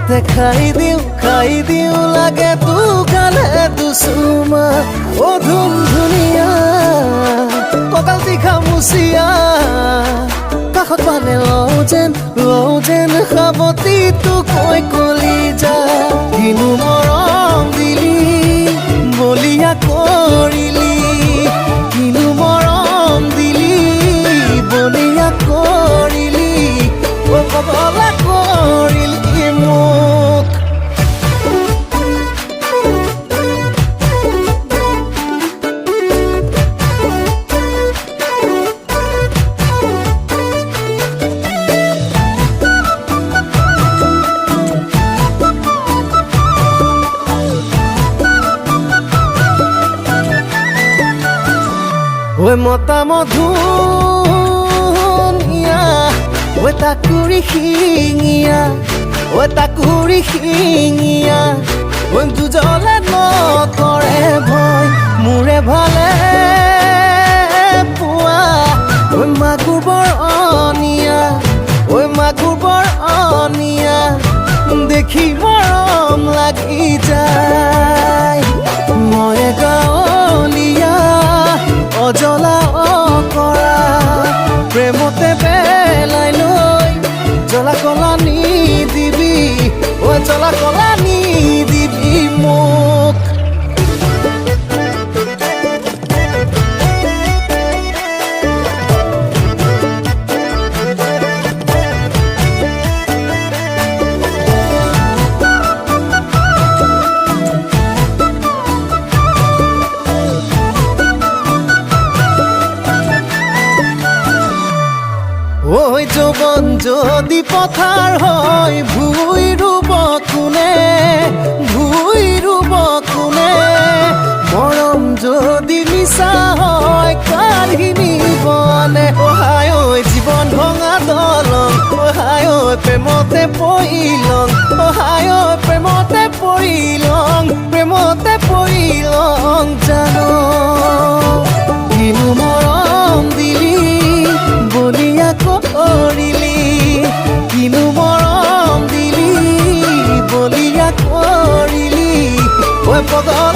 হাতে খাই দিওঁ লাগে গালে দুচুমা অ ধুম ধুনীয়া কঁকাল তীখা মুচিয়া কাষত পালে লওঁ যেন সাৱতিটো কৈ কলিজা কিনো মৰম দিলি বলিয়া কৰিলি কিনো মৰম দিলি বলিয়া কৰিলি অ কবলা কৰিলি মোক ঐ মতা মধুনিয়া ঐ তাকুৰি শিঙিয়া ঐ তাকুৰি শিঙিয়া ঐ দুজলে নকৰে ভয় মোৰে ভালে পোৱা ঐ মাগুৰ বৰ অনিয়া ঐ মাগুৰ বৰ অনিয়া দেখি মৰম লাগি যায় মই গাঁৱলীয়া অজলা অকৰা প্ৰেমতে পেলাই লৈ জ্বলা কলা নি দিবি ঐ জ্বলা কলা নি দিবি মোক ঐ যৌৱন যদি পথাৰ হয় ভুই ৰুব কোনে মৰম যদি মিছা হয় কাঢ়িনি বনে অহায় ঐ জীৱন ভঙা দলং অহায় ঐ প্ৰেমতে পৰিলং অহায় ঐ প্ৰেমতে পৰিলং জানো কিনো মৰম দিলি বলিয়া কৰিলি কিনো মৰম দিলি বলিয়া কৰিলি ঐ পগল